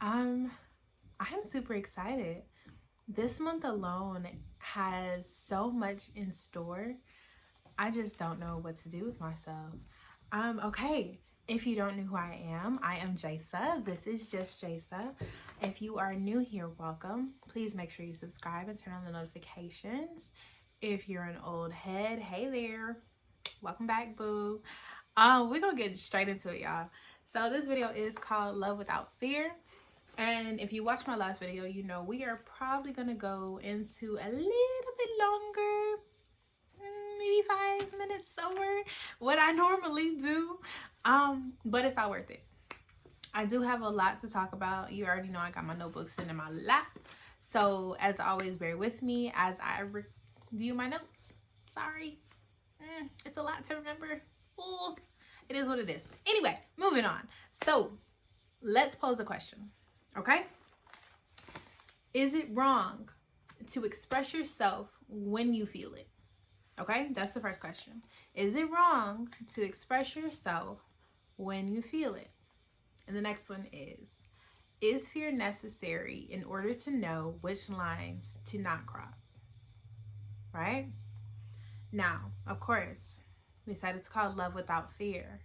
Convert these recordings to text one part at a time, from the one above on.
I'm super excited. This month alone has so much in store. I just don't know what to do with myself. Okay. If you don't know who I am Jasa. This is just Jasa. If you are new here, welcome. Please make sure you subscribe and turn on the notifications. If you're an old head, hey there. Welcome back, boo. We're gonna get straight into it, y'all. So this video is called Love Without Fear. And if you watched my last video, you know we are probably gonna go into a little bit longer, maybe 5 minutes over what I normally do. But it's all worth it. I do have a lot to talk about. You already know I got my notebook sitting in my lap. So as always, bear with me as I review my notes. Sorry. It's a lot to remember. Oh, it is what it is. Anyway, moving on. So let's pose a question. Okay? Is it wrong to express yourself when you feel it? Okay? That's the first question. Is it wrong to express yourself when you feel it? And the next one is fear necessary in order to know which lines to not cross? Right? Now, of course, we said it's called Love Without Fear.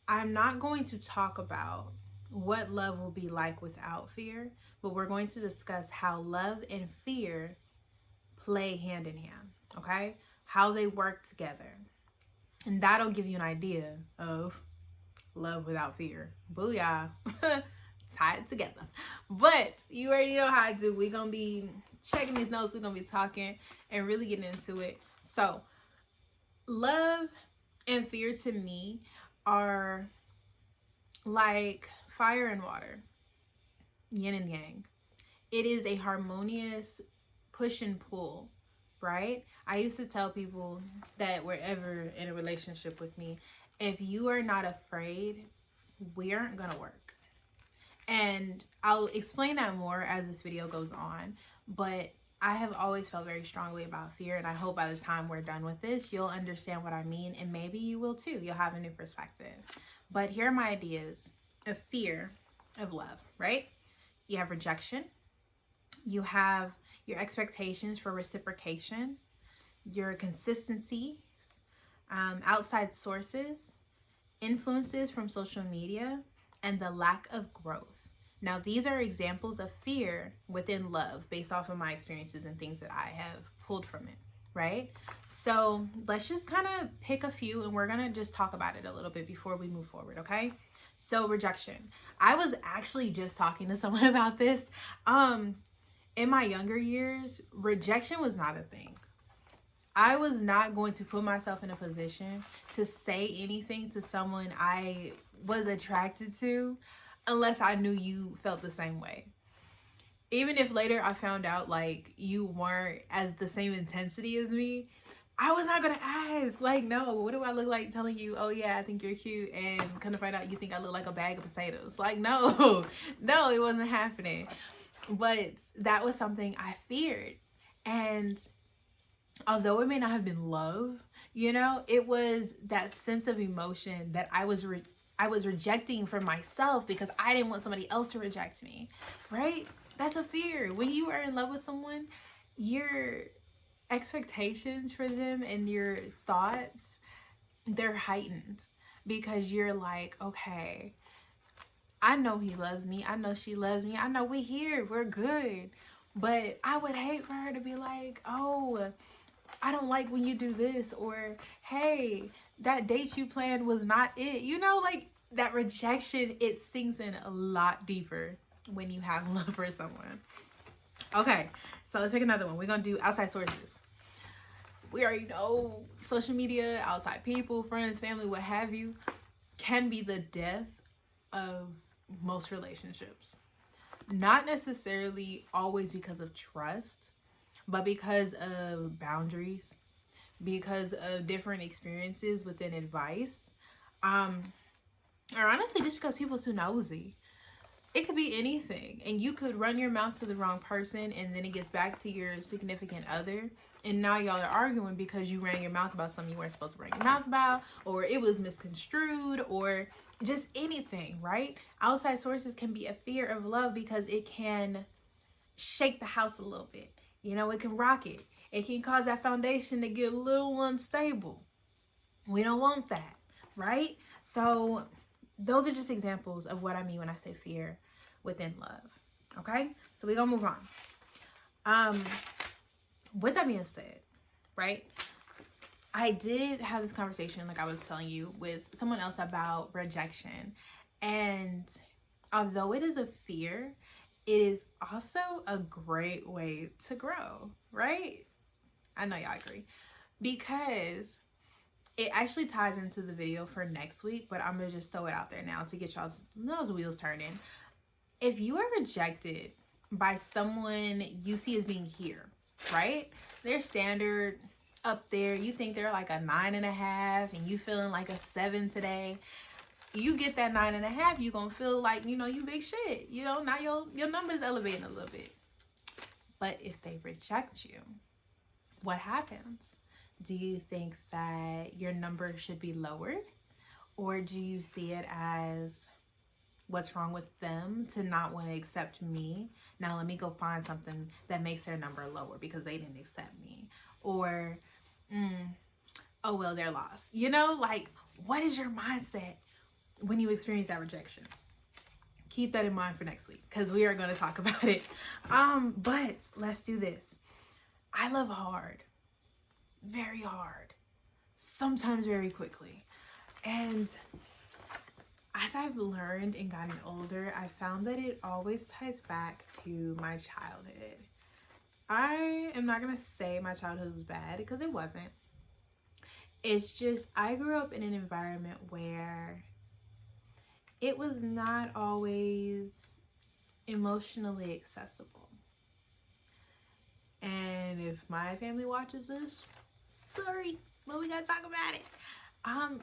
I'm not going to talk about what love will be like without fear, but we're going to discuss how love and fear play hand in hand, okay? How they work together. And that'll give you an idea of love without fear. Booyah. Tie it together. But you already know how I do. We're going to be checking these notes. We're going to be talking and really getting into it. So, love and fear to me are like fire and water, yin and yang. It is a harmonious push and pull, right? I used to tell people that were ever in a relationship with me, if you are not afraid, we aren't gonna work. And I'll explain that more as this video goes on, but I have always felt very strongly about fear, and I hope by the time we're done with this, you'll understand what I mean, and maybe you will too. You'll have a new perspective. But here are my ideas of fear of love, right? You have rejection. You have your expectations for reciprocation, your consistency, outside sources, influences from social media, and the lack of growth. Now, these are examples of fear within love based off of my experiences and things that I have pulled from it, right? So let's just kind of pick a few and we're going to just talk about it a little bit before we move forward, okay? So rejection. I was actually just talking to someone about this. In my younger years, rejection was not a thing. I was not going to put myself in a position to say anything to someone I was attracted to unless I knew you felt the same way. Even if later I found out like you weren't as the same intensity as me, I was not gonna ask. Like, no, what do I look like telling you, oh yeah, I think you're cute, and kind of find out you think I look like a bag of potatoes? Like, no, no, it wasn't happening. But that was something I feared. And although it may not have been love, you know, it was that sense of emotion that I was rejecting for myself because I didn't want somebody else to reject me, right? That's a fear. When you are in love with someone, your expectations for them and your thoughts, they're heightened because you're like, okay, I know he loves me. I know she loves me. I know we're here. We're good. But I would hate for her to be like, oh, I don't like when you do this, or hey, that date you planned was not it. You know, like that rejection, it sinks in a lot deeper when you have love for someone. Okay, so let's take another one. We're gonna do outside sources. We already know social media, outside people, friends, family, what have you, can be the death of most relationships. Not necessarily always because of trust, but because of boundaries, because of different experiences within advice, or honestly just because people are too nosy. It could be anything. And you could run your mouth to the wrong person, and then it gets back to your significant other. And now y'all are arguing because you ran your mouth about something you weren't supposed to run your mouth about, or it was misconstrued, or just anything, right? Outside sources can be a fear of love because it can shake the house a little bit. You know, it can rock it. It can cause that foundation to get a little unstable. We don't want that, right? So those are just examples of what I mean when I say fear within love. Okay, so we're gonna move on. With that being said, right, I did have this conversation, like I was telling you, with someone else about rejection. And although it is a fear, it is also a great way to grow, right? I know y'all agree, because it actually ties into the video for next week, but I'm gonna just throw it out there now to get y'all's those wheels turning. If you are rejected by someone you see as being here, right? Their standard up there, you think they're like a 9.5 and you feeling like a 7 today. You get that 9.5, you gonna feel like, you know, you big shit. You know, now your number's elevating a little bit. But if they reject you, what happens? Do you think that your number should be lowered? Or do you see it as, what's wrong with them to not want to accept me? Now let me go find something that makes their number lower because they didn't accept me. Or, oh, well, they're lost. You know, like, what is your mindset when you experience that rejection? Keep that in mind for next week because we are going to talk about it. But let's do this. I love hard. Very hard. Sometimes very quickly. And as I've learned and gotten older, I found that it always ties back to my childhood. I am not going to say my childhood was bad because it wasn't. It's just I grew up in an environment where it was not always emotionally accessible. And if my family watches this, sorry, but we gotta talk about it.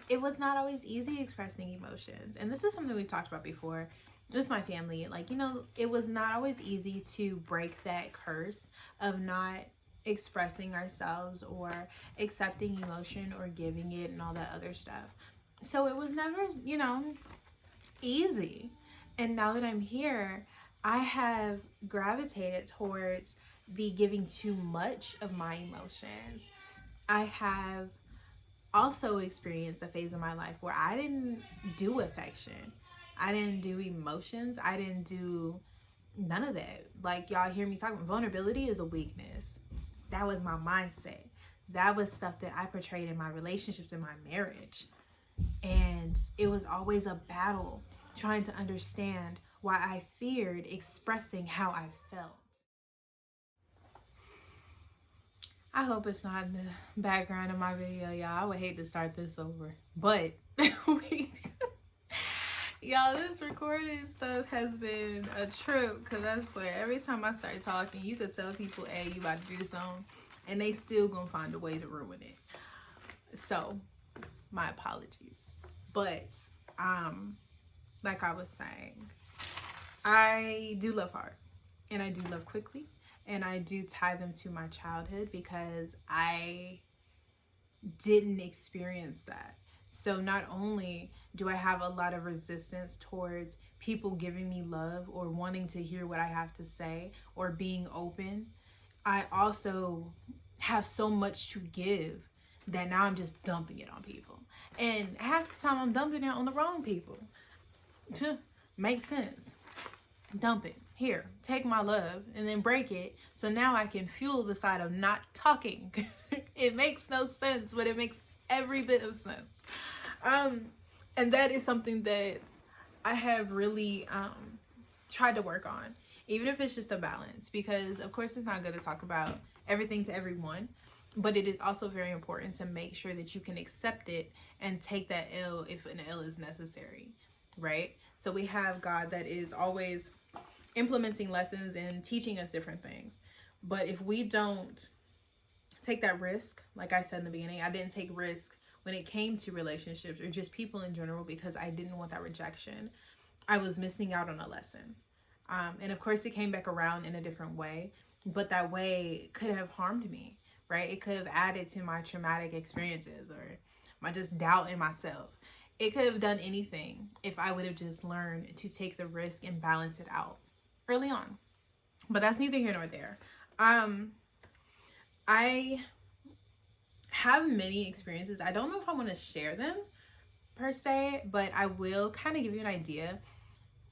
It was not always easy expressing emotions. And this is something we've talked about before with my family. Like, you know, it was not always easy to break that curse of not expressing ourselves or accepting emotion or giving it and all that other stuff. So it was never, you know, easy. And now that I'm here, I have gravitated towards the giving too much of my emotions. I have also experienced a phase in my life where I didn't do affection. I didn't do emotions. I didn't do none of that. Like, y'all hear me talking, vulnerability is a weakness. That was my mindset. That was stuff that I portrayed in my relationships, in my marriage. And it was always a battle trying to understand why I feared expressing how I felt. I hope it's not in the background of my video, y'all. I would hate to start this over. But, y'all, this recording stuff has been a trip. Because I swear, every time I start talking, you could tell people, hey, you about to do something. And they still gonna find a way to ruin it. So, my apologies. But, like I was saying, I do love hard. And I do love quickly. And I do tie them to my childhood because I didn't experience that. So not only do I have a lot of resistance towards people giving me love or wanting to hear what I have to say or being open, I also have so much to give that now I'm just dumping it on people. And half the time I'm dumping it on the wrong people. Makes sense. Dump it. Here, take my love and then break it. So now I can fuel the side of not talking. It makes no sense, but it makes every bit of sense. And that is something that I have really tried to work on, even if it's just a balance, because of course it's not good to talk about everything to everyone, but it is also very important to make sure that you can accept it and take that ill if an ill is necessary, right? So we have God that is always implementing lessons and teaching us different things. But if we don't take that risk, like I said in the beginning, I didn't take risk when it came to relationships or just people in general because I didn't want that rejection. I was missing out on a lesson. And of course, it came back around in a different way, but that way could have harmed me, right? It could have added to my traumatic experiences or my just doubt in myself. It could have done anything if I would have just learned to take the risk and balance it out early on. But that's neither here nor there. I have many experiences. I don't know if I want to share them per se, but I will kind of give you an idea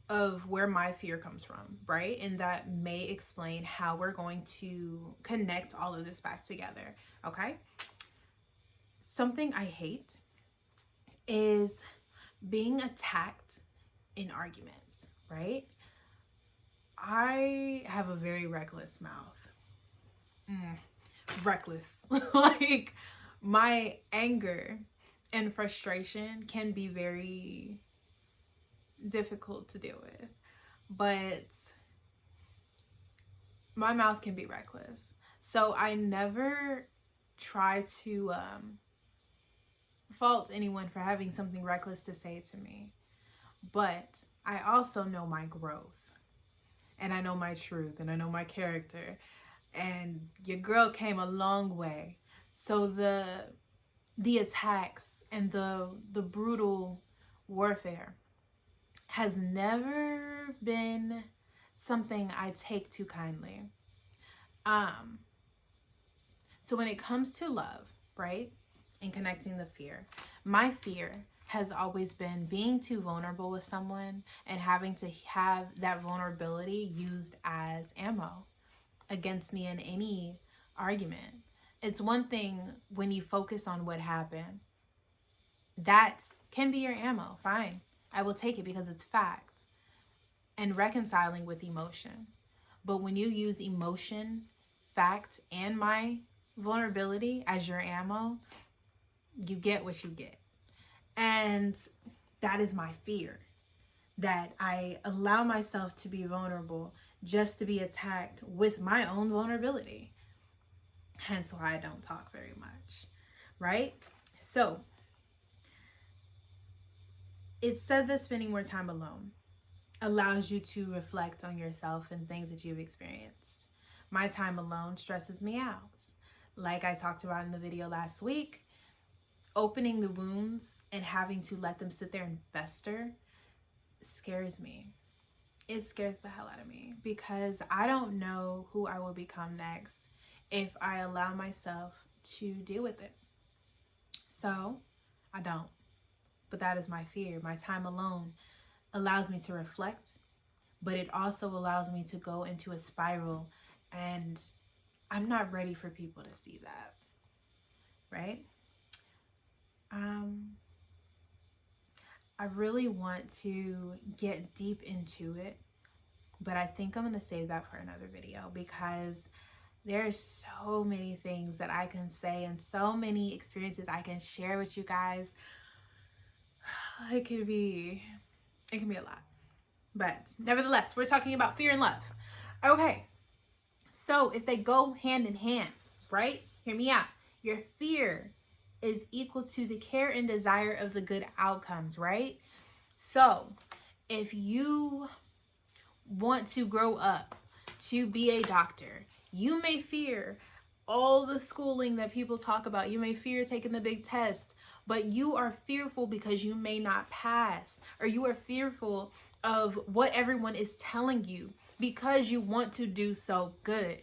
of where my fear comes from, right? And that may explain how we're going to connect all of this back together, okay? Something I hate is being attacked in arguments, right? I have a very reckless mouth. Reckless. Like, my anger and frustration can be very difficult to deal with, but my mouth can be reckless. So I never try to fault anyone for having something reckless to say to me, but I also know my growth, and I know my truth, and I know my character, and your girl came a long way. So the attacks and the brutal warfare has never been something I take too kindly. So when it comes to love, right, and connecting the fear, my fear has always been being too vulnerable with someone and having to have that vulnerability used as ammo against me in any argument. It's one thing when you focus on what happened. That can be your ammo. Fine. I will take it because it's fact. And reconciling with emotion. But when you use emotion, fact, and my vulnerability as your ammo, you get what you get. And that is my fear. That I allow myself to be vulnerable just to be attacked with my own vulnerability. Hence why I don't talk very much, right? So, it's said that spending more time alone allows you to reflect on yourself and things that you've experienced. My time alone stresses me out. Like I talked about in the video last week, opening the wounds and having to let them sit there and fester scares me. It scares the hell out of me because I don't know who I will become next if I allow myself to deal with it. So I don't. But that is my fear. My time alone allows me to reflect, but it also allows me to go into a spiral, and I'm not ready for people to see that, right? I really want to get deep into it, but I think I'm going to save that for another video because there's so many things that I can say and so many experiences I can share with you guys. It can be a lot. But nevertheless, we're talking about fear and love. Okay. So if they go hand in hand, right? Hear me out. Your fear is equal to the care and desire of the good outcomes, right? So if you want to grow up to be a doctor, you may fear all the schooling that people talk about. You may fear taking the big test, but you are fearful because you may not pass, or you are fearful of what everyone is telling you because you want to do so good.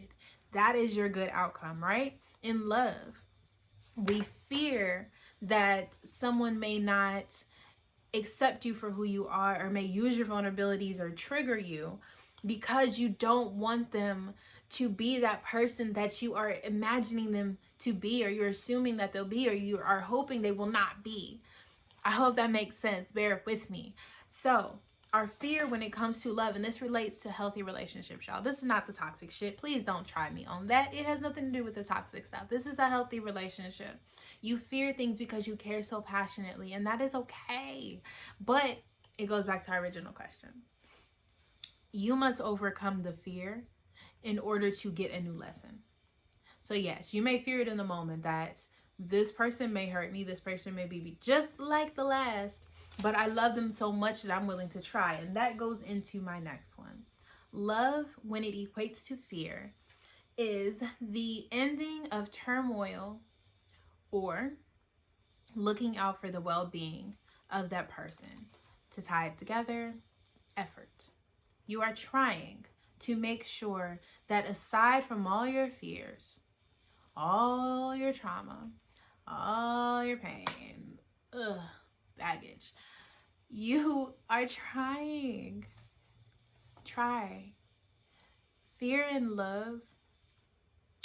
That is your good outcome, right? In love, we fear that someone may not accept you for who you are, or may use your vulnerabilities or trigger you because you don't want them to be that person that you are imagining them to be, or you're assuming that they'll be, or you are hoping they will not be. I hope that makes sense. Bear with me. So our fear when it comes to love, and this relates to healthy relationships, y'all. This is not the toxic shit. Please don't try me on that. It has nothing to do with the toxic stuff. This is a healthy relationship. You fear things because you care so passionately, and that is okay. But it goes back to our original question. You must overcome the fear in order to get a new lesson. So yes, you may fear it in the moment that this person may hurt me, this person may be just like the last, but I love them so much that I'm willing to try. And that goes into my next one. Love, when it equates to fear, is the ending of turmoil or looking out for the well-being of that person. To tie it together, effort. You are trying to make sure that aside from all your fears, all your trauma, all your pain, baggage, you are trying. Try. Fear and love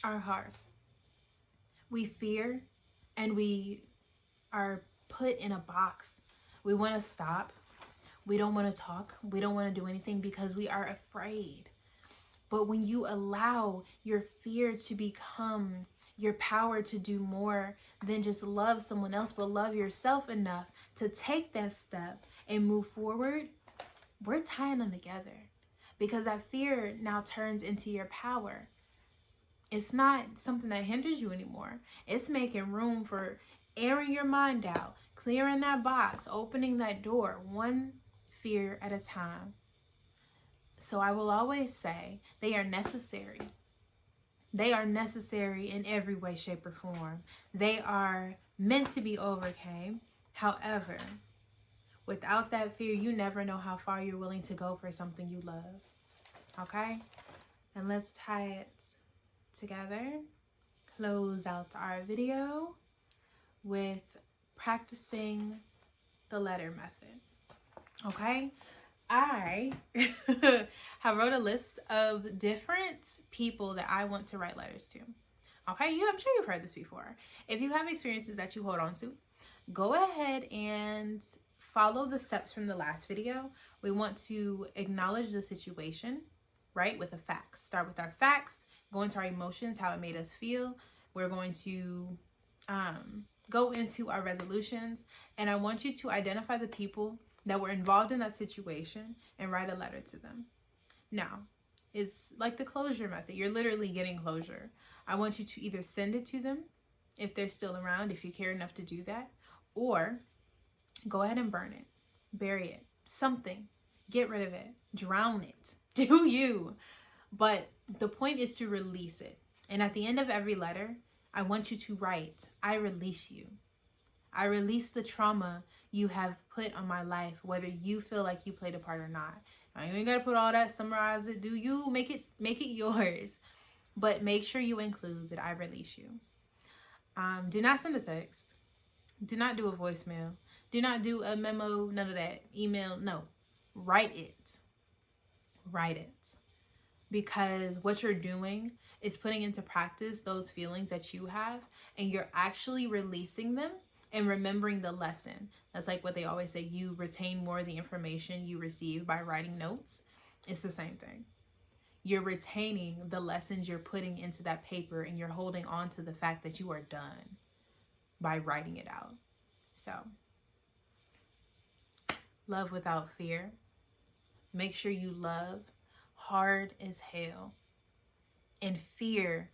are hard. We fear and we are put in a box. We want to stop. We don't want to talk. We don't want to do anything because we are afraid. But when you allow your fear to become your power to do more than just love someone else, but love yourself enough to take that step and move forward, we're tying them together. Because that fear now turns into your power. It's not something that hinders you anymore. It's making room for airing your mind out, clearing that box, opening that door, one fear at a time. So I will always say they are necessary. They are necessary in every way, shape, or form. They are meant to be overcame. However, without that fear, you never know how far you're willing to go for something you love. Okay? And let's tie it together. Close out our video with practicing the letter method. Okay? I have wrote a list of different people that I want to write letters to. Okay? I'm sure you've heard this before. If you have experiences that you hold on to, go ahead and follow the steps from the last video. We want to acknowledge the situation, right? With the facts. Start with our facts, go into our emotions, how it made us feel. We're going to go into our resolutions, and I want you to identify the people that were involved in that situation and write a letter to them. Now, it's like the closure method. You're literally getting closure. I want you to either send it to them if they're still around, if you care enough to do that, or go ahead and burn it, bury it, something, get rid of it, drown it, do you. But the point is to release it. And at the end of every letter, I want you to write, I release you. I release the trauma you have put on my life, whether you feel like you played a part or not. Now, you ain't got to put all that, summarize it, do you, make it yours. But make sure you include that I release you. Do not send a text. Do not do a voicemail. Do not do a memo, none of that. Email, no. Write it. Write it. Because what you're doing is putting into practice those feelings that you have, and you're actually releasing them and remembering the lesson. That's like what they always say, you retain more of the information you receive by writing notes. It's the same thing. You're retaining the lessons you're putting into that paper, and you're holding on to the fact that you are done by writing it out. So, love without fear. Make sure you love hard as hell. And fear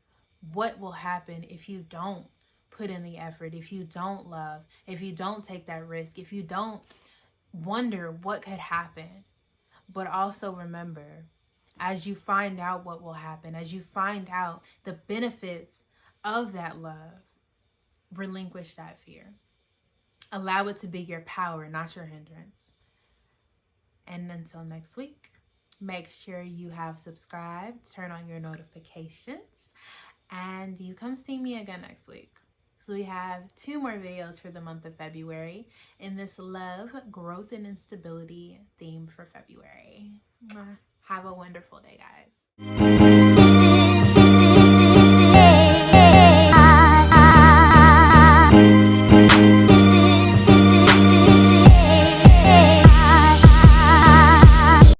what will happen if you don't put in the effort, if you don't love, if you don't take that risk, if you don't wonder what could happen. But also remember, as you find out what will happen, as you find out the benefits of that love, relinquish that fear. Allow it to be your power, not your hindrance. And until next week, make sure you have subscribed, turn on your notifications, and you come see me again next week. So we have 2 more videos for the month of February in this love, growth, and instability theme for February. Have a wonderful day, guys.